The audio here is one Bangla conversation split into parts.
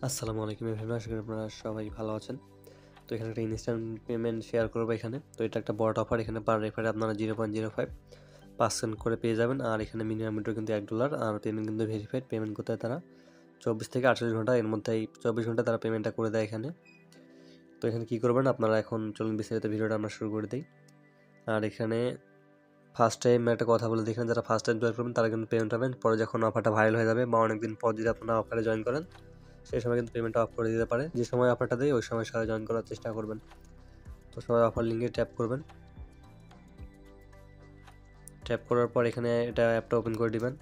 আসসালামু আলাইকুম এভরিওয়ান, আশা করি আপনারা সবাই ভালো আছেন। তো এখানে একটা ইনস্ট্যান্ট পেমেন্ট শেয়ার করবো এখানে। তো এটা একটা বড় অফার, এখানে পার রেফারে আপনারা 0.05% করে পেয়ে যাবেন। আর এখানে মিনিমাম উইথড্র কিন্তু $1 আর পেমেন্ট কিন্তু ভেরিফাইড। পেমেন্ট করতে হয় তারা 24 থেকে 48 ঘন্টা, এর মধ্যে এই 24 ঘন্টা তারা পেমেন্টটা করে দেয় এখানে। তো এখানে কী করবেন আপনারা, এখন চলুন বিস্তারিত ভিডিওটা আমরা শুরু করে দিই। আর এখানে ফার্স্ট টাইম একটা কথা বলে দিই, এখানে যারা ফার্স্ট টাইম জয়েন করবেন তারা কিন্তু পেমেন্ট পাবেন। পরে যখন অফারটা ভাইরাল হয়ে যাবে বা অনেকদিন পর যদি আপনারা অফারে জয়েন করেন, সেই সময় কিন্তু পেমেন্টটা অফ করে দিতে পারে। যে সময় অফারটা দেয় ওই সময় সাথে জয়েন করার চেষ্টা করবেন। তো সবাই অফার লিঙ্কে ট্যাপ করবেন। ট্যাপ করার পর এখানে এটা অ্যাপটা ওপেন করে দিবেন।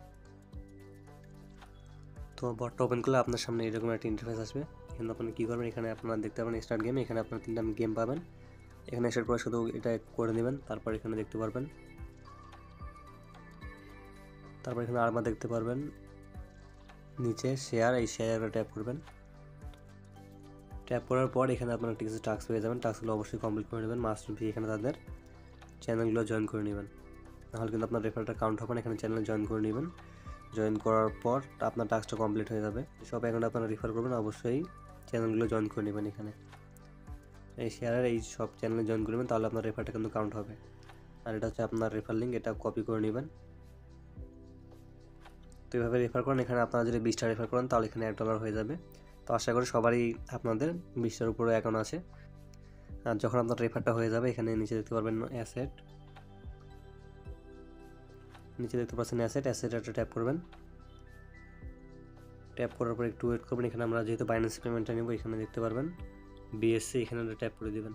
তো বটটা ওপেন করলে আপনার সামনে এরকম একটা ইন্টারফেস আসবে। এখানে আপনি কী করবেন, এখানে আপনারা দেখতে পাবেন স্টার্ট গেম। এখানে আপনার 3টা গেম পাবেন। এখানে আসার পর শুধু এটা করে নেবেন। তারপর এখানে দেখতে পারবেন, তারপর এখানে আরমা দেখতে পারবেন, নিচে শেয়ার, এই শেয়ারে ট্যাপ করবেন। ট্যাপ করার পর এখানে আপনারা কিছু টাস্ক পেয়ে যাবেন। টাস্কগুলো অবশ্যই কমপ্লিট করে নেবেন। মাস্ট বি এখানে তাদের চ্যানেলগুলো জয়েন করে নেবেন, নাহলে কিন্তু আপনার রেফারটা কাউন্ট হবে না। এখানে চ্যানেলে জয়েন করে নেবেন। জয়েন করার পর আপনার টাস্কটা কমপ্লিট হয়ে যাবে। সব অ্যাকাউন্ট আপনারা রেফার করবেন, অবশ্যই চ্যানেলগুলো জয়েন করে নেবেন। এখানে এই শেয়ারের এই সব চ্যানেলে জয়েন করবেন, তাহলে আপনার রেফারটা কিন্তু কাউন্ট হবে। আর এটা হচ্ছে আপনার রেফার লিঙ্ক, এটা কপি করে নেবেন। তো এইভাবে রেফার করেন। এখানে আপনারা যদি 20টা রেফার করেন তাহলে এখানে $1 হয়ে যাবে। তো আশা করি সবারই আপনাদের 20টার উপরে অ্যাকাউন্ট আছে। আর যখন আপনার রেফারটা হয়ে যাবে, এখানে নিচে দেখতে পারবেন অ্যাসেট, নিচে দেখতে পাচ্ছেন অ্যাসেট একটা ট্যাপ করবেন। ট্যাপ করার পর একটু ওয়েট করবেন। এখানে আমরা যেহেতু বাইন্যান্স পেমেন্টটা নেব, এখানে দেখতে পারবেন বিএসসি, এখানে ট্যাপ করে দেবেন।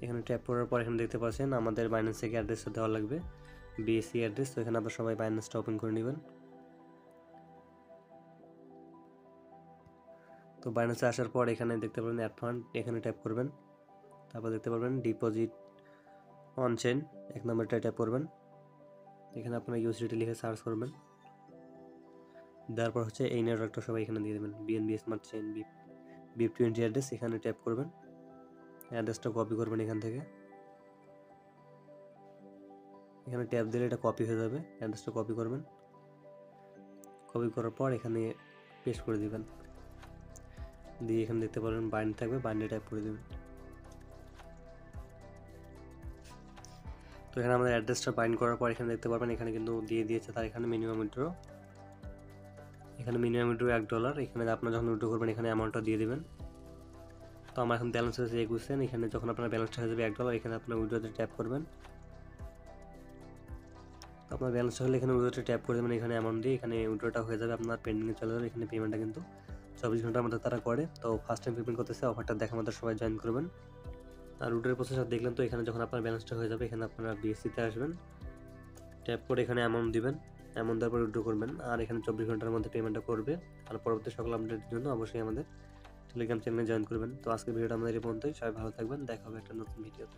এখানে ট্যাপ করার পর এখানে দেখতে পাচ্ছেন আমাদের বাইন্যান্স থেকে অ্যাড্রেসটা দেওয়া লাগবে, বিএসসি অ্যাড্রেস। তো এখানে আপনারা সবাই বাইন্যান্সটা ওপেন করে নেবেন। তো বাইন্যান্সে আসার পর এখানে দেখতে পারবেন অ্যাড ফান্ড, এখানে ট্যাপ করবেন। তারপর দেখতে পারবেন ডিপোজিট অন চেইন, 1 নম্বরটায় ট্যাপ করবেন। এখানে আপনারা ইউএসডিটি লিখে সার্চ করবেন। তারপর হচ্ছে এই নেটওয়ার্কটা সবাই এখানে দিয়ে দেবেন, BNB smart chain BIP20 address, এখানে ট্যাপ করবেন। অ্যাড্রেসটা কপি করবেন এখান থেকে। এখানে ট্যাপ দিলে এটা কপি হয়ে যাবে। অ্যাড্রেসটা কপি করবেন। কপি করার পর এখানে পেস্ট করে দিবেন। দিয়ে এখানে দেখতে পারবেন বাইন্ড থাকবে, বাইন্ডে ট্যাপ করে দেবেন। তো এখানে আমাদের অ্যাড্রেসটা বাইন্ড করার পর এখানে দেখতে পারবেন এখানে কিন্তু দিয়ে দিয়েছে তার এখানে মিনিমাম উইথড্র। এখানে মিনিমাম উইথড্র $1। এখানে আপনারা যখন উইথড্র করবেন এখানে অ্যামাউন্টটা দিয়ে দেবেন। তো আমার এখন ব্যালেন্স হয়েছে 21 সেন্ট। এখানে যখন আপনার ব্যালেন্সটা হয়ে যাবে $1, এখানে আপনার উইথড্রতে ট্যাপ করবেন। তো আপনার ব্যালেন্স হলে এখানে উইথড্রতে ট্যাপ করে দেবেন। এখানে অ্যামাউন্ট দিয়ে এখানে উইথড্রটা হয়ে যাবে, আপনার পেন্ডিংয়ে চলে যাবে। এখানে পেমেন্টটা কিন্তু 24 ঘন্টার মধ্যে তারা করে। তো ফার্স্ট টাইম পেমেন্ট করতেছে, অফারটা দেখার মধ্যে সবাই জয়েন করবেন। আর উইথড্রর প্রসেসটা দেখলেন। তো এখানে যখন আপনার ব্যালেন্সটা হয়ে যাবে, এখানে আপনারা বিএসসিতে আসবেন, ট্যাপ করে এখানে অ্যামাউন্ট দিবেন। অ্যামাউন্ট দেওয়ার পর উইথড্র করবেন। আর এখানে 24 ঘন্টার মধ্যে পেমেন্টটা করবে। আর পরবর্তী সকল আপডেটের জন্য অবশ্যই আমাদের টেলিগ্রাম চ্যানেলে জয়েন করবেন। তো আজকের ভিডিওটা আমাদের এই পর্যন্তই। সবাই ভালো থাকবেন, দেখা হবে একটা নতুন ভিডিওতে।